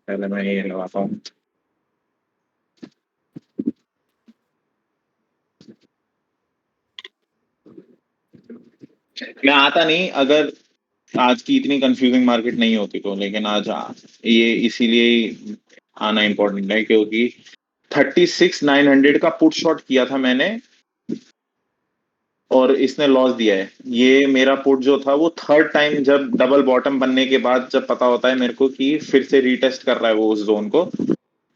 पहले मैं ये लगाता हूँ। मैं आता नहीं अगर आज की इतनी कंफ्यूजिंग मार्केट नहीं होती तो, लेकिन आज ये इसीलिए ही आना इम्पोर्टेंट है क्योंकि 36,900 का पुट शॉट किया था मैंने और इसने लॉस दिया है। ये मेरा पुट जो था वो थर्ड टाइम जब डबल बॉटम बनने के बाद जब पता होता है मेरे को कि फिर से रीटेस्ट कर रहा है वो उस जोन को,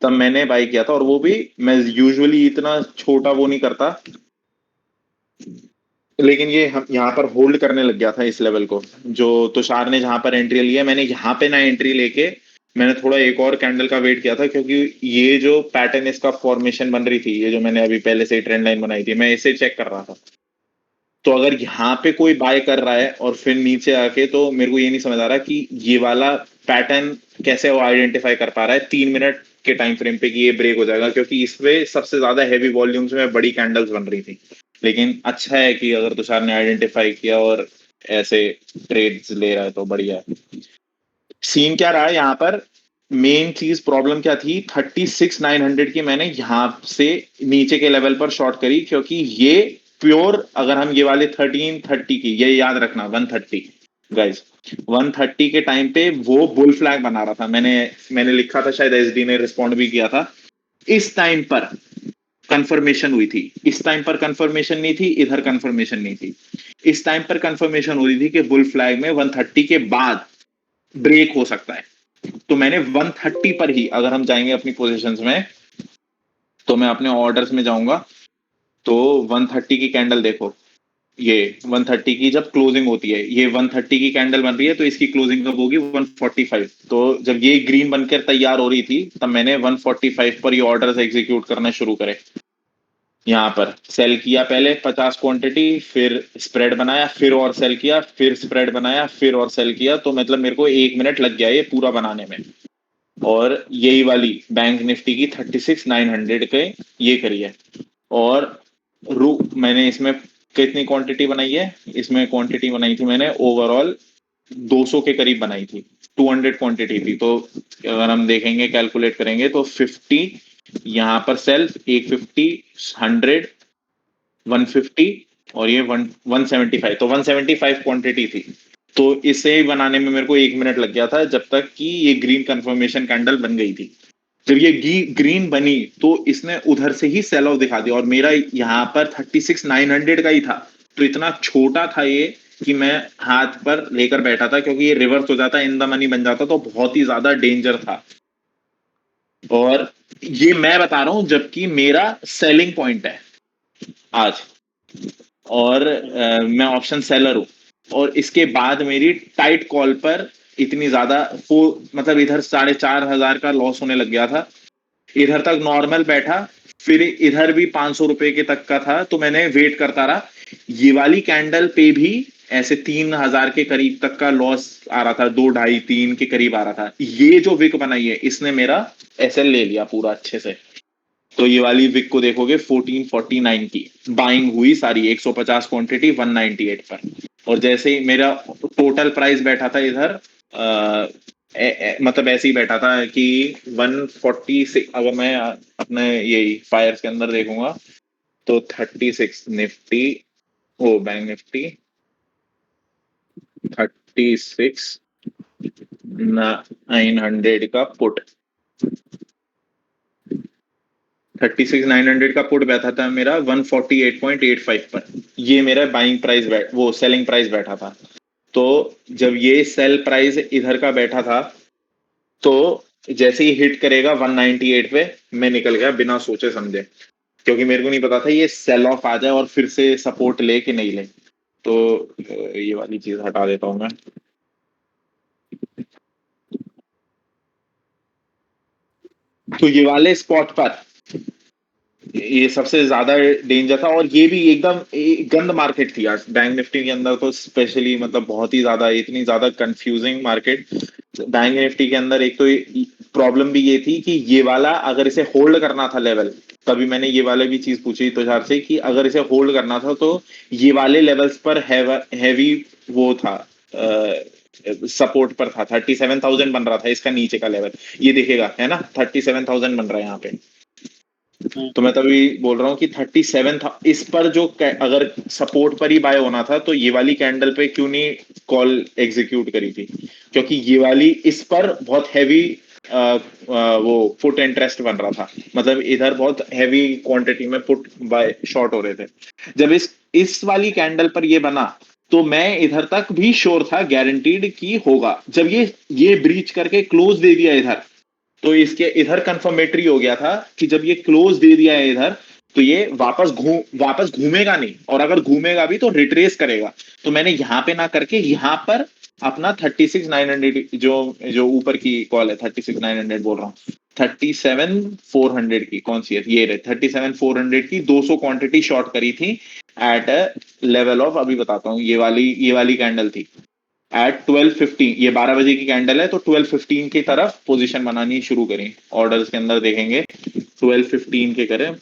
तब मैंने बाई किया था। और वो भी मैं यूजुअली इतना छोटा वो नहीं करता, लेकिन ये हम यहाँ पर होल्ड करने लग गया था इस लेवल को। जो तुषार ने जहां पर एंट्री लिया, मैंने यहाँ पे ना एंट्री लेके मैंने थोड़ा एक और कैंडल का वेट किया था, क्योंकि ये जो पैटर्न इसका फॉर्मेशन बन रही थी, ये जो मैंने अभी पहले से ही ट्रेंड लाइन बनाई थी, मैं इसे चेक कर रहा था। तो अगर यहाँ पे कोई बाय कर रहा है और फिर नीचे आके, तो मेरे को ये नहीं समझ आ रहा कि ये वाला पैटर्न कैसे वो आइडेंटिफाई कर पा रहा है 3 मिनट के टाइम फ्रेम पे कि ये ब्रेक हो जाएगा, क्योंकि इसमें सबसे ज्यादा हैवी वॉल्यूम्स में बड़ी कैंडल्स बन रही थी। लेकिन अच्छा है कि अगर तुषार ने आइडेंटिफाई किया और ऐसे ट्रेड्स ले रहा है तो बढ़िया है। सीन क्या रहा है यहाँ पर, मेन चीज प्रॉब्लम क्या थी, 36,900 की मैंने यहाँ से नीचे के लेवल पर शॉर्ट करी, क्योंकि ये प्योर, अगर हम ये वाले 1330 की, ये याद रखना 130 गाइस, 130 के टाइम पे वो बुल फ्लैग बना रहा था। मैंने लिखा था, शायद एसडी ने रिस्पॉन्ड भी किया था। इस टाइम पर कंफर्मेशन हुई थी, इस टाइम पर कंफर्मेशन नहीं थी, इधर कंफर्मेशन नहीं थी। इस टाइम पर कंफर्मेशन हो रही थी कि बुल फ्लैग में 130 के बाद ब्रेक हो सकता है। तो मैंने 130 पर ही, अगर हम जाएंगे अपनी पोजीशंस में, तो मैं अपने ऑर्डर्स में जाऊंगा, तो 130 की कैंडल देखो, ये 130 की जब क्लोजिंग होती है, ये 130 की कैंडल बन रही है, तो इसकी क्लोजिंग कब होगी, 145। तो जब ये ग्रीन बनकर तैयार हो रही थी, तब मैंने 145 पर ये ऑर्डर्स एग्जीक्यूट करना शुरू करे। यहाँ पर सेल किया पहले 50 क्वांटिटी, फिर स्प्रेड बनाया, फिर और सेल किया, फिर स्प्रेड बनाया, फिर और सेल किया। तो मतलब मेरे को 1 मिनट लग गया ये पूरा बनाने में। और यही वाली बैंक निफ्टी की 36,900 के ये करी है। और रू मैंने इसमें कितनी क्वांटिटी बनाई है, इसमें क्वांटिटी बनाई थी मैंने ओवरऑल 200 के करीब बनाई थी, 200 क्वांटिटी थी। तो अगर हम देखेंगे, कैलकुलेट करेंगे, तो 50 यहाँ पर सेल्फ, 150, 100, 150, और ये 175, तो 175 क्वांटिटी थी। तो इसे बनाने में मेरे को 1 मिनट लग गया था, जब तक कि ये ग्रीन कंफर्मेशन कैंडल बन गई थी। जब ये ग्रीन बनी, तो इसने उधर से ही सेल ऑफ दिखा दिया, और मेरा यहाँ पर 36,900 का ही था। तो इतना छोटा था ये कि मैं हाथ पर लेकर बैठा था, क्योंकि ये रिवर्स हो जाता, इन द मनी बन जाता, तो बहुत ही ज्यादा डेंजर था। और ये मैं बता रहा हूं जबकि मेरा सेलिंग पॉइंट है आज, और मैं ऑप्शन सेलर हूं। और इसके बाद मेरी टाइट कॉल पर इतनी ज्यादा मतलब इधर 4,500 का लॉस होने लग गया था। इधर तक नॉर्मल बैठा, फिर इधर भी 500 रुपए के तक का था, तो मैंने वेट करता रहा। ये वाली कैंडल पे भी ऐसे 3,000 के करीब तक का लॉस आ रहा था, 2, 2.5, 3 के करीब आ रहा था। ये जो विक बनाई है, इसने मेरा एसएल ले लिया पूरा अच्छे से। तो ये वाली विक को देखोगे 1449 की बाइंग हुई सारी, 150 क्वांटिटी 198 पर। और जैसे ही मेरा टोटल प्राइस बैठा था इधर, मतलब ऐसे ही बैठा था कि 146, अगर मैं अपने यही फायर्स के अंदर देखूंगा, तो 36 निफ्टी, ओ बैंक निफ्टी 36,900 का पुट, 36,900 का पुट बैठा था मेरा 148.85 पर। ये मेरा बाइंग प्राइस वो सेलिंग प्राइस बैठा था। तो जब ये सेल प्राइस इधर का बैठा था, तो जैसे ही हिट करेगा 198 पे, मैं निकल गया बिना सोचे समझे, क्योंकि मेरे को नहीं पता था ये सेल ऑफ आ जाए और फिर से सपोर्ट ले कि नहीं ले। तो ये वाली चीज हटा देता हूं मैं। तो ये वाले स्पॉट पर ये सबसे ज्यादा डेंजर था, और ये भी एकदम गंद मार्केट थी आज बैंक निफ्टी के अंदर, तो स्पेशली मतलब बहुत ही ज्यादा, इतनी ज्यादा कंफ्यूजिंग मार्केट बैंक निफ्टी के अंदर। एक तो प्रॉब्लम भी ये थी कि ये वाला अगर इसे होल्ड करना था लेवल, तभी मैंने ये वाले भी चीज पूछी तुषार से कि अगर इसे होल्ड करना था, तो ये वाले लेवल्स पर हैवी वो था, सपोर्ट पर था, 37,000 बन रहा था इसका नीचे का लेवल, ये दिखेगा है ना, 37,000 बन रहा है यहाँ पे। तो मैं तभी बोल रहा हूँ कि 37 था इस पर, जो अगर सपोर्ट पर ही बाय होना था तो ये वाली कैंडल पे क्यों नहीं कॉल एग्जीक्यूट करी थी, क्योंकि ये वाली इस पर बहुत हैवी वो पुट इंटरेस्ट बन रहा था, मतलब इधर बहुत हैवी क्वांटिटी में पुट बाय शॉर्ट हो रहे थे। जब इस वाली कैंडल पर ये बना तो मैं इधर तक भी श्योर था, गारंटीड कि होगा। जब ये ब्रीच करके क्लोज दे दिया इधर, तो इसके इधर कंफर्मेटरी हो गया था कि जब ये क्लोज दे दिया है इधर, तो ये वापस घूमेगा नहीं, और अगर घूमेगा भी तो रिट्रेस करेगा। तो मैंने यहां पे ना करके यहां पर अपना 36,900, जो जो ऊपर की कॉल है 36,900 बोल रहा हूँ, 37,400 की कौन सी है ये रहे, 37,400 की 200 क्वांटिटी शॉर्ट करी थी एट अ लेवल ऑफ, अभी बताता हूँ, ये वाली कैंडल थी एट 12:15, ये 12 बजे की कैंडल है, तो 12:15 की तरफ पोजीशन बनानी शुरू करें। ऑर्डर्स के अंदर देखेंगे 12:15 के करें,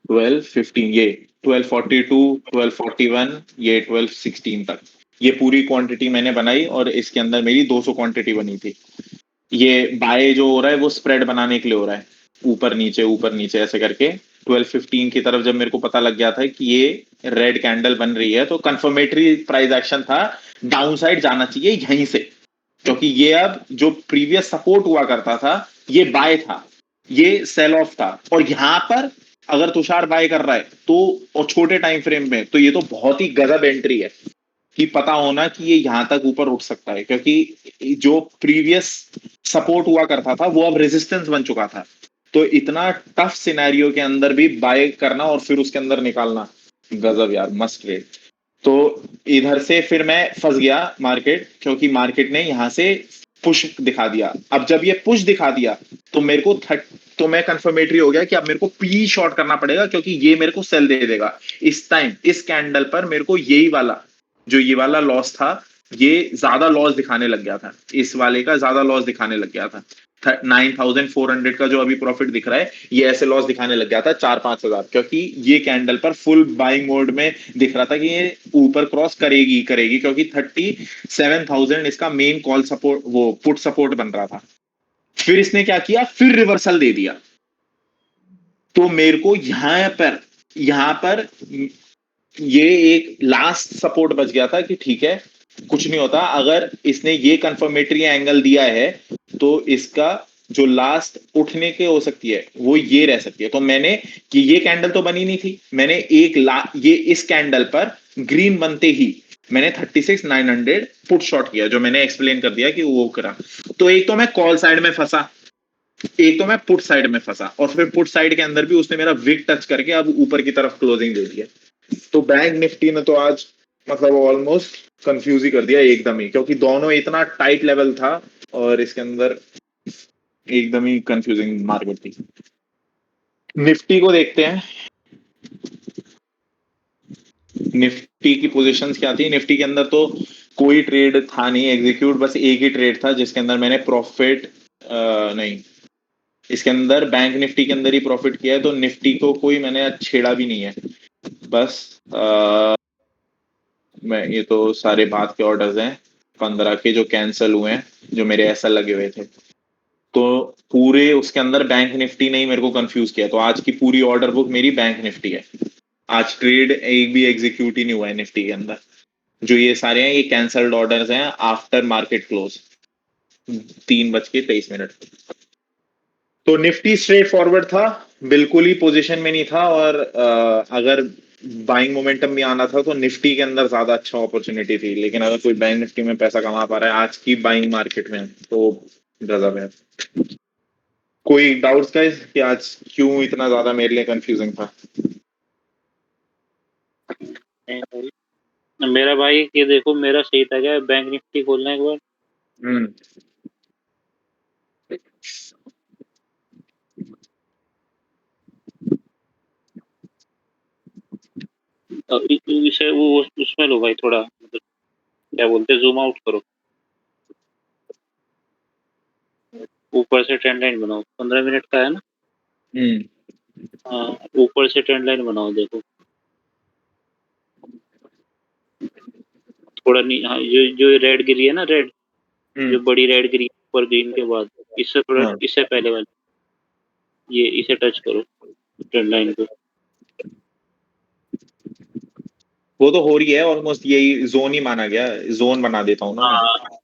12:15, ये 12:42, 12:41, ये 12:16 तक, ये पूरी क्वांटिटी मैंने बनाई और इसके अंदर मेरी 200 क्वांटिटी बनी थी। ये बाय जो हो रहा है वो स्प्रेड बनाने के लिए हो रहा है, ऊपर नीचे ऐसे करके। 12:15 की तरफ जब मेरे को पता लग गया था कि ये रेड कैंडल बन रही है, तो कंफर्मेटरी प्राइस एक्शन था, डाउन साइड जाना चाहिए यहीं से, क्योंकि ये अब जो प्रीवियस सपोर्ट हुआ करता था ये बाय था, ये सेल ऑफ था, और यहां पर अगर तुषार बाय कर रहा है तो, और छोटे टाइम फ्रेम में, तो ये तो बहुत ही गजब एंट्री है कि पता होना कि ये यहां तक ऊपर उठ सकता है, क्योंकि जो प्रीवियस सपोर्ट हुआ करता था वो अब रेजिस्टेंस बन चुका था। तो इतना टफ सिनेरियो के अंदर भी बाय करना और फिर उसके अंदर निकालना, गजब यार, मस्ट ट्रेड। तो इधर से फिर मैं फंस गया मार्केट, क्योंकि मार्केट ने यहां से पुश दिखा दिया। अब जब ये पुश दिखा दिया तो मेरे को तो मैं कंफर्मेटरी हो गया कि अब मेरे को पी शॉर्ट करना पड़ेगा, क्योंकि ये मेरे को सेल दे देगा। इस टाइम इस कैंडल पर मेरे को यही वाला, जो ये वाला लॉस था, ये ज्यादा लॉस दिखाने लग गया था, इस वाले का ज्यादा लॉस दिखाने लग गया था। 9,400 का जो अभी प्रॉफिट दिख रहा है, ये ऐसे लॉस दिखाने लग गया था 4-5 हजार, क्योंकि ये कैंडल पर फुल बाइंग मोड में दिख रहा था कि ये ऊपर क्रॉस करेगी करेगी, क्योंकि 37,000 इसका मेन कॉल सपोर्ट, वो पुट सपोर्ट बन रहा था। फिर इसने क्या किया, फिर रिवर्सल दे दिया। तो मेरे को यहां पर ये एक लास्ट सपोर्ट बच गया था कि ठीक है, कुछ नहीं होता, अगर इसने ये कंफर्मेटरी एंगल दिया है तो इसका जो लास्ट उठने के हो सकती है वो ये रह सकती है। तो मैंने, कि ये कैंडल तो बनी नहीं थी, मैंने ये इस कैंडल पर ग्रीन बनते ही मैंने 36,900 पुट शॉर्ट किया, जो मैंने एक्सप्लेन कर दिया कि वो करा। तो एक तो मैं कॉल साइड में फंसा, एक तो मैं पुट साइड में फंसा, और फिर पुट साइड के अंदर भी उसने मेरा विक टच करके अब ऊपर की तरफ क्लोजिंग दे दिया। तो बैंक निफ्टी ने तो आज मतलब ऑलमोस्ट कंफ्यूज ही कर दिया एकदम ही, क्योंकि दोनों इतना टाइट लेवल था और इसके अंदर एकदम ही कंफ्यूजिंग मार्केट थी। निफ्टी को देखते हैं, निफ्टी की पोजीशंस क्या थी। निफ्टी के अंदर तो कोई ट्रेड था नहीं एग्जीक्यूट, बस एक ही ट्रेड था जिसके अंदर मैंने प्रॉफिट, नहीं, इसके अंदर बैंक निफ्टी के अंदर ही प्रॉफिट किया है, तो निफ्टी को कोई मैंने आज छेड़ा भी नहीं है। बस मैं, ये तो सारे बाद के ऑर्डर्स हैं 15 के जो कैंसिल हुए हैं, जो मेरे ऐसा लगे हुए थे। तो पूरे उसके अंदर बैंक निफ्टी ने ही मेरे को कंफ्यूज किया, तो आज की पूरी ऑर्डर बुक मेरी बैंक निफ्टी है। आज ट्रेड एक भी एग्जीक्यूट ही नहीं हुआ है निफ्टी के अंदर। जो ये सारे हैं ये कैंसल्ड ऑर्डर्स हैं आफ्टर मार्केट क्लोज, 3:23। तो निफ्टी स्ट्रेट फॉरवर्ड था, बिल्कुल ही पोजीशन में नहीं था, और अगर बाइंग मोमेंटम भी आना था तो निफ्टी के अंदर ज्यादा अच्छा अपॉर्चुनिटी थी, लेकिन अगर कोई बैंक निफ्टी में पैसा कमा पा रहा है आज की बाइंग मार्केट में तो गजब है। कोई डाउट्स का कि आज क्यों इतना ज्यादा मेरे लिए कंफ्यूजिंग था? मेरा भाई ये देखो, मेरा सही था क्या, बैंक निफ्टी खोलना एक बार। हम्म। विषय वो उसमें लो भाई, थोड़ा मतलब क्या बोलते हैं, जूम आउट करो, ऊपर से ट्रेंड लाइन बनाओ, 15 मिनट का है ना। हम्म। हाँ, ऊपर से ट्रेंड लाइन बनाओ, देखो थोड़ा हाँ, जो रेड गिरी है ना, रेड जो बड़ी रेड गिरी ऊपर ग्रीन के बाद, इससे थोड़ा हाँ, इससे पहले वाली, ये इसे टच करो ट्रेंड लाइन को। वो तो हो रही है ऑलमोस्ट, यही जोन ही माना गया, जोन बना देता हूँ ना मैं। हाँ,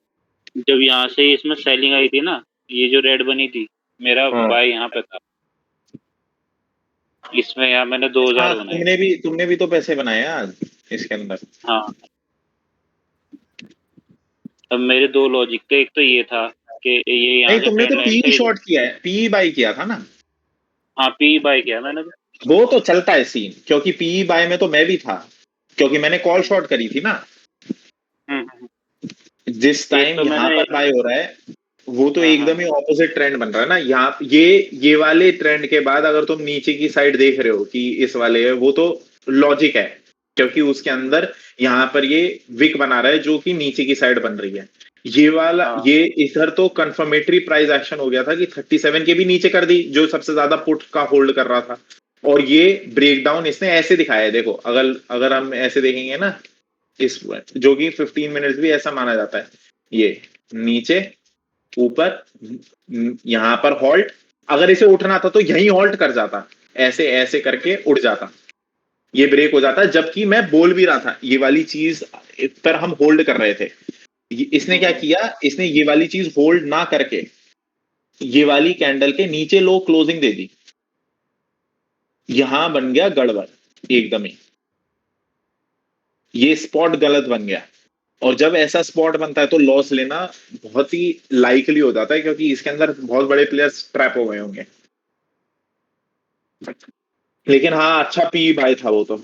जब यहाँ से इसमें सेलिंग आई थी ना, ये जो रेड बनी थी, मेरा हाँ बाय यहाँ पे था, इसमें यहाँ मैंने 2000 हाँ, बनाए। तुमने भी तो पैसे बनाए आज इसके अंदर। हाँ, अब मेरे दो लॉजिक थे, एक तो ये था कि ये यहाँ नहीं, से तुमने तो ट्रेंड लाइन पी से, शॉर्ट किया है, पी बाई किया था ना। हाँ पी बाय किया मैंने तो। वो तो चलता है सीन, क्योंकि पी बाय में तो मैं भी था, क्योंकि मैंने कॉल हम्म, शॉर्ट करी थी ना। हम्म, हम्म। जिस एक टाइम तो यहाँ मैंने, पर बाय हो रहा है, वो तो हाँ हाँ एकदम ही ऑपोजिट ट्रेंड बन रहा है ना। यहाँ ये वाले ट्रेंड के बाद अगर तुम नीचे की साइड देख रहे हो कि इस वाले है, वो तो लॉजिक है, क्योंकि उसके अंदर यहाँ पर ये विक बना रहा है जो कि नीचे की साइड बन रही है। ये वाला, हाँ ये इधर तो कंफर्मेटरी प्राइस एक्शन हो गया था कि 37 के भी नीचे कर दी, जो सबसे ज्यादा पुट का होल्ड कर रहा था। और ये ब्रेकडाउन इसने ऐसे दिखाया है, देखो, अगर अगर हम ऐसे देखेंगे ना, इस जो कि 15 मिनट्स भी ऐसा माना जाता है, ये नीचे ऊपर, यहां पर हॉल्ट, अगर इसे उठना था तो यहीं हॉल्ट कर जाता, ऐसे ऐसे करके उड़ जाता, ये ब्रेक हो जाता, जबकि मैं बोल भी रहा था ये वाली चीज पर हम होल्ड कर रहे थे। इसने क्या हम्म, किया, इसने ये वाली चीज होल्ड ना करके ये वाली कैंडल के नीचे लो क्लोजिंग दे दी, यहां बन गया गड़बड़ एकदम ही, ये स्पॉट गलत बन गया। और जब ऐसा स्पॉट बनता है तो लॉस लेना बहुत ही लाइकली हो जाता है, क्योंकि इसके अंदर बहुत बड़े प्लेयर्स ट्रैप हो गए होंगे। लेकिन हाँ, अच्छा पी भाई था वो तो।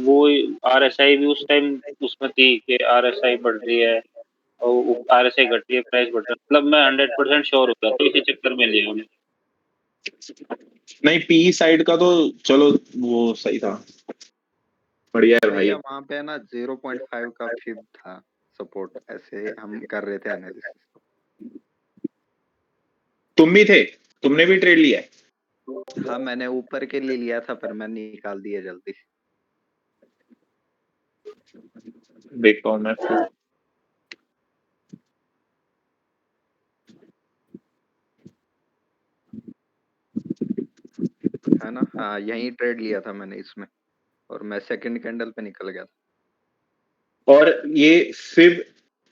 वो आरएसआई भी उस टाइम उसमें थी कि आरएसआई बढ़ रही है और आरएसआई घट रही है, प्राइस बढ़ रहा है, मतलब मैं 100% श्योर हो गया, तो इसी चक्कर में लिया मैंने। नहीं, पी साइड का तो चलो वो सही था, बढ़िया है भाई। भैया वहां पे ना 0.5 का फिब था सपोर्ट, ऐसे हम कर रहे थे एनालिसिस। तुम भी थे, तुमने भी ट्रेड लिया है। हाँ मैंने ऊपर के लिए लिया था, पर मैंने निकाल दिया जल्दी। देखता हूँ मैं फिर। है ना, हाँ यही ट्रेड लिया था मैंने इसमें, और मैं सेकंड कैंडल पे निकल गया था। और ये फिब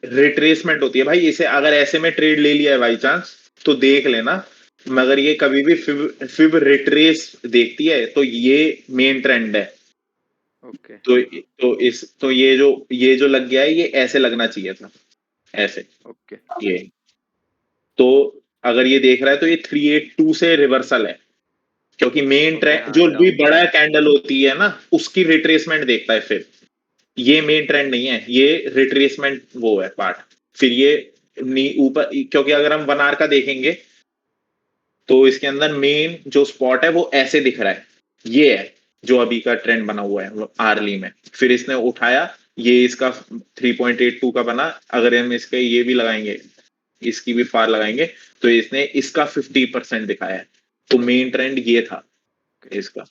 रिट्रेसमेंट होती है भाई, इसे अगर ऐसे में ट्रेड ले लिया है बाई चांस तो देख लेना, मगर ये कभी भी फिब फिब रिट्रेस देखती है तो ये मेन ट्रेंड है। ओके तो ये जो लग गया है, ये ऐसे लगना चाहिए था, ऐसे, ओके। ये। तो अगर ये देख रहा है तो ये 382 से रिवर्सल है, क्योंकि मेन ओके ट्रेंड हाँ, जो भी डाउन बड़ा ट्रेंड। कैंडल होती है ना, उसकी रिट्रेसमेंट देखता है फिर। ये मेन ट्रेंड नहीं है, ये रिट्रेसमेंट वो है पार्ट। फिर ये ऊपर, क्योंकि अगर हम 1 आवर का देखेंगे तो इसके अंदर मेन जो स्पॉट है वो ऐसे दिख रहा है, ये है जो अभी का ट्रेंड बना हुआ है आर्ली में। फिर इसने उठाया, ये इसका 3.82 का बना, अगर हम इसके ये भी लगाएंगे, इसकी भी फार लगाएंगे, तो इसने इसका 50% दिखाया है। तो मेन ट्रेंड ये था इसका।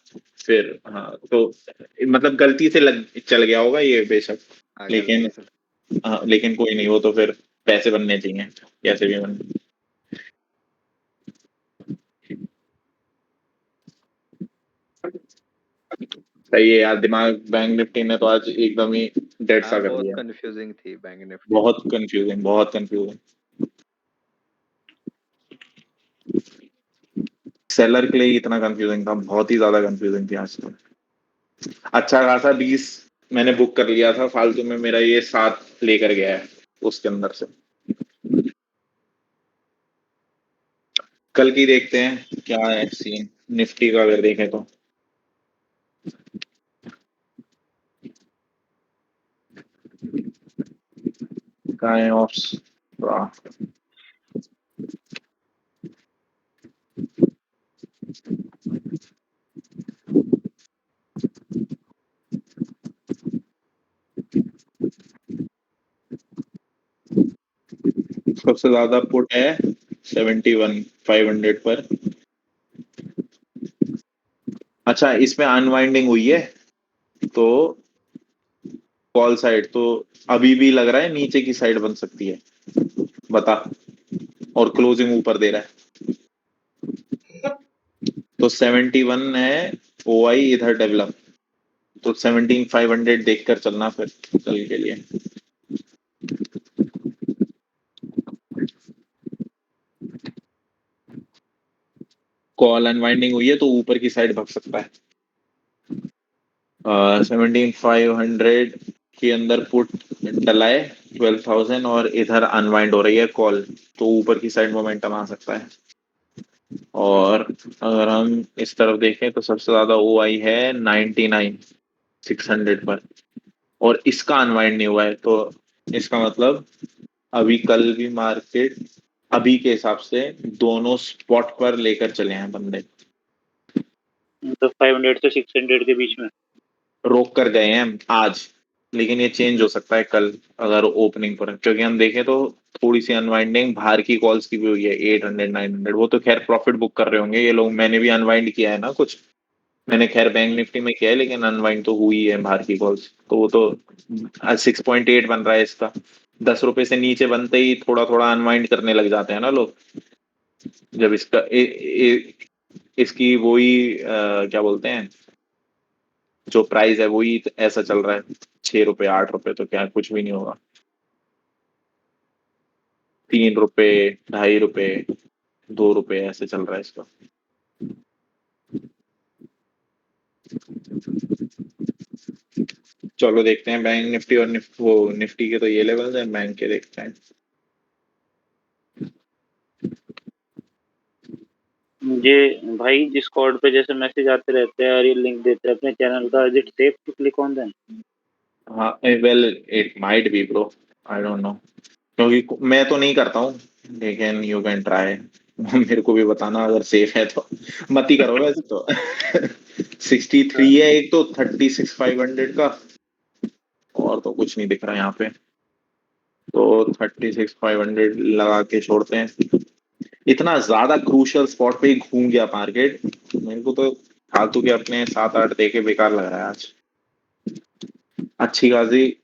फिर हाँ, तो मतलब गलती से चल गया होगा ये बेशक, हाँ गलती लेकिन से। हाँ, लेकिन कोई नहीं, वो तो फिर पैसे बनने चाहिए कैसे भी बन। सही है यार, दिमाग बैंक निफ्टी ने तो आज एकदम ही डेड सा हाँ कर बहुत दिया। कंफ्यूजिंग थी बैंक निफ्टी। बहुत कंफ्यूजिंग, बहुत कंफ्यूजिंग। सेलर के लिए इतना कंफ्यूजिंग था, बहुत ही ज्यादा कंफ्यूजिंग थी आज तो। अच्छा खासा 20 मैंने बुक कर लिया था फालतू में, मेरा ये 7 लेकर गया है उसके अंदर से। कल की देखते हैं क्या है सीन, निफ्टी का अगर देखें तो। कहाँ है ऑप्स, सबसे ज्यादा पुट है 71 500 पर। अच्छा, इसमें अनवाइंडिंग हुई है तो कॉल साइड, तो अभी भी लग रहा है नीचे की साइड बन सकती है, बता। और क्लोजिंग ऊपर दे रहा है, तो 71 है ओआई इधर डेवलप, तो 17,500 देखकर चलना फिर कल के लिए। कॉल अनवाइंडिंग हुई है तो ऊपर की साइड भग सकता है। 17,500 के अंदर पुट डला है 12,000 और इधर अनवाइंड हो रही है कॉल, तो ऊपर की साइड मोमेंटम आ सकता है। और अगर हम इस तरफ देखें तो सबसे ज्यादा ओ आई है 99,600 पर, और इसका अनवाइंड नहीं हुआ है, तो इसका मतलब अभी कल भी मार्केट अभी के हिसाब से दोनों स्पॉट पर लेकर चले हैं बंदे, तो 500 से 600 के बीच में रोक कर गए हैं आज, लेकिन ये चेंज हो सकता है कल अगर ओपनिंग पर, क्योंकि हम देखें तो थोड़ी सी अनवाइंडिंग बाहर की कॉल्स की भी हुई है 800 900, वो तो खैर प्रॉफिट बुक कर रहे होंगे ये लोग, मैंने भी अनवाइंड किया है ना कुछ, मैंने खैर बैंक निफ्टी में किया है, लेकिन अनवाइंड तो हुई है बाहर की कॉल्स, तो वो तो 6.8 बन रहा है इसका, 10 रुपए से नीचे बनते ही थोड़ा थोड़ा अनवाइंड करने लग जाते हैं ना लोग, जब इसका इसकी वही क्या बोलते हैं, जो प्राइस है वही ऐसा चल रहा है 6 रुपए 8 रुपए, तो क्या कुछ भी नहीं होगा, 3 रुपए 2.5 रुपए 2 रुपए ऐसे चल रहा है इसका। चलो देखते हैं बैंक निफ्टी और वो निफ्टी के तो ये लेवल्स हैं, बैंक के देखते हैं। मुझे भाई डिस्कॉर्ड पे जैसे मैसेज आते रहते हैं और ये लिंक देते हैं अपने चैनल का, is it safe to click on them? हाँ well it might be bro, I don't know, क्योंकि मैं तो नहीं करता हूँ, लेकिन यू कैन ट्राई, मेरे को भी बताना अगर सेफ है तो, मत ही करो वैसे तो। 63 है एक तो 36,500 का, और तो कुछ नहीं दिख रहा यहाँ पे, तो 36,500 लगा के छोड़ते हैं। इतना ज्यादा क्रूशियल स्पॉट पे ही घूम गया मार्केट, मेरे को तो फालतू के अपने 7 8 देके बेकार लग रहा है आज, अच्छी खासी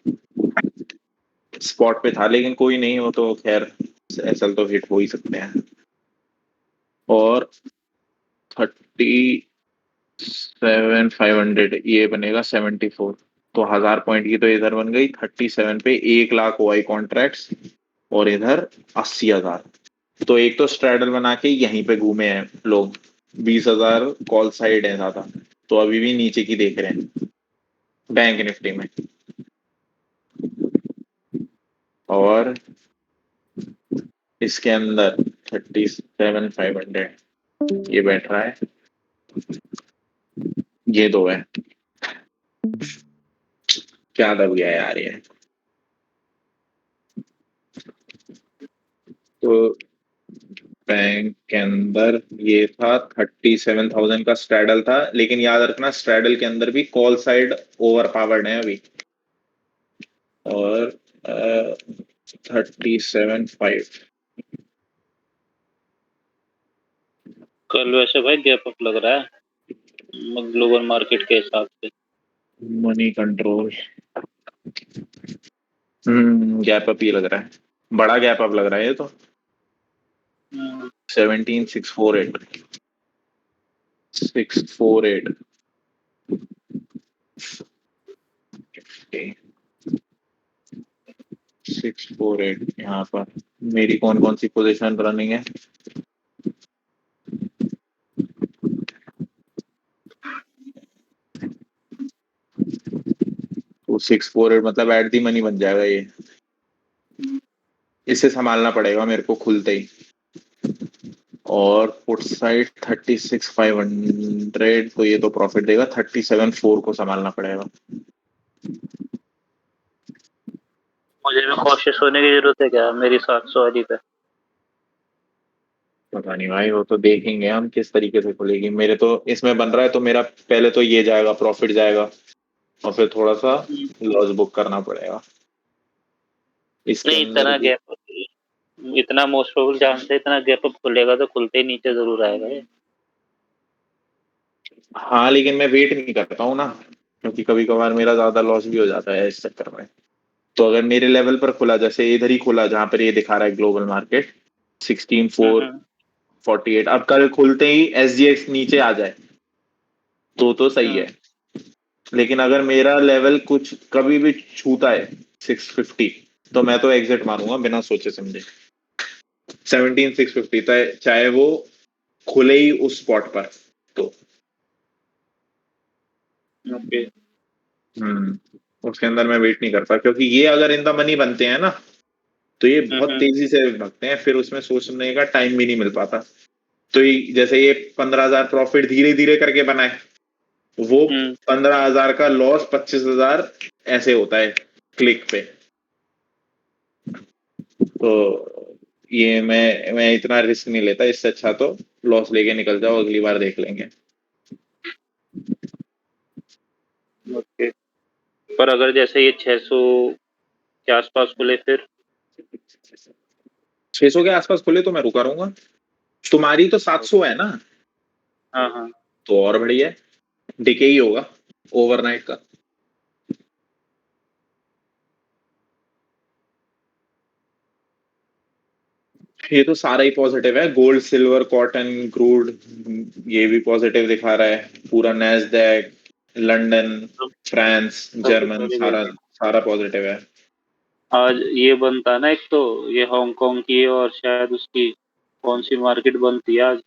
स्पॉट पे था, लेकिन कोई नहीं, हो तो खैर एसएल तो हिट हो ही सकते हैं। और 37,500 ये बनेगा 74, तो 1000 पॉइंट की तो इधर बन गई 37 पे 1 लाख ओआई कॉन्ट्रैक्ट्स, और इधर 80,000, तो एक तो स्ट्रैडल बना के यहीं पे घूमे हैं लोग, 20,000 कॉल साइड है ज्यादा, तो अभी भी नीचे की देख रहे हैं बैंक निफ्टी में। और इसके अंदर 37,500 ये बैठ रहा है, ये दो है, क्या दब गया यार ये, तो बैंक के अंदर ये था 37,000 का स्ट्रैडल था, लेकिन याद रखना स्ट्रैडल के अंदर भी कॉल साइड ओवर पावर्ड है अभी, और 37,500 कल वैसे भाई गैप अप लग रहा है ग्लोबल मार्केट के हिसाब से। मनी कंट्रोल, गैप अप ही लग रहा है, बड़ा गैप अप लग रहा है ये तो, 17,648 648 648 यहाँ पर मेरी कौन कौन सी पोजीशन रनिंग है, तो 648 मतलब एट दी मनी बन जाएगा ये, इसे संभालना पड़ेगा मेरे को खुलते ही। और पुट साइड 36,500, तो ये तो प्रॉफिट देगा, 37,400 को संभालना पड़ेगा। मुझे भी कॉशियस होने की जरूरत है क्या मेरी 700 वाली पे? पता नहीं भाई, वो तो देखेंगे हम किस तरीके से खुलेगी, मेरे तो इसमें बन रहा है तो मेरा पहले तो ये जाएगा, प्रॉफिट जाएगा, और फिर थोड़ा सा लॉस बुक करना पड़ेगा इसके नहीं अंदर इतना भी। गैप, इतना मोस्ट प्रोबेबल चांस है इतना गैप अप खुलेगा तो खुलते ही नीचे जरूर आएगा ये। हाँ लेकिन मैं वेट नहीं करता हूँ ना, क्योंकि कभी कभार मेरा ज्यादा लॉस भी हो जाता है इस चक्कर में। तो अगर मेरे लेवल पर खुला, जैसे इधर ही खुला जहां पर ये दिखा रहा है ग्लोबल मार्केट 16,448, अब कल खुलते ही SGX नीचे आ जाए तो सही है। लेकिन अगर मेरा लेवल कुछ कभी भी छूता है 650, तो मैं तो एग्जिट मारूंगा बिना सोचे समझे। 17,650 चाहे वो खुले ही उस स्पॉट पर। तो ओके। उसके अंदर मैं वेट नहीं करता, क्योंकि ये अगर इन द मनी बनते हैं ना तो ये बहुत तेजी से भगते हैं, फिर उसमें सोचने का टाइम भी नहीं मिल पाता। तो जैसे ये 15,000 प्रॉफिट धीरे धीरे करके बनाए, वो 15,000 का लॉस 25,000 ऐसे होता है क्लिक पे। तो ये मैं इतना रिस्क नहीं लेता, इससे अच्छा तो लॉस लेके निकल जाओ, अगली बार देख लेंगे। ओके। पर अगर जैसे ये 600 के आसपास खुले फिर? 600 के आसपास खुले तो मैं रुका रहूंगा। तुम्हारी तो 700 है ना, हाँ हाँ। तो और बढ़िया है, डिके ही होगा ओवरनाइट का। ये तो सारा ही पॉजिटिव है, गोल्ड सिल्वर कॉटन क्रूड ये भी पॉजिटिव दिखा रहा है पूरा। नैस्डैक, लंदन, फ्रांस, जर्मन, सारा सारा पॉजिटिव है। आज ये बनता ना, एक तो ये हांगकांग की है और शायद उसकी कौन सी मार्केट बनती है आज,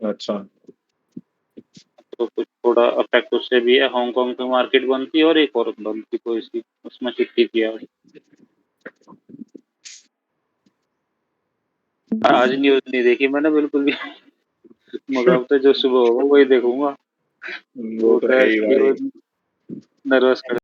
अच्छा, तो कुछ थोड़ा अफेक्ट उससे भी है। हांगकांग की मार्केट बनती है और एक और बनती कोई सी, उसमें कितनी किया आज। आज न्यूज नहीं देखी मैंने बिल्कुल भी। मगर अब तो जो सुबह होगा वही देखूंगा। वो वो तो तो है ही ऐसे भाई। नर्वस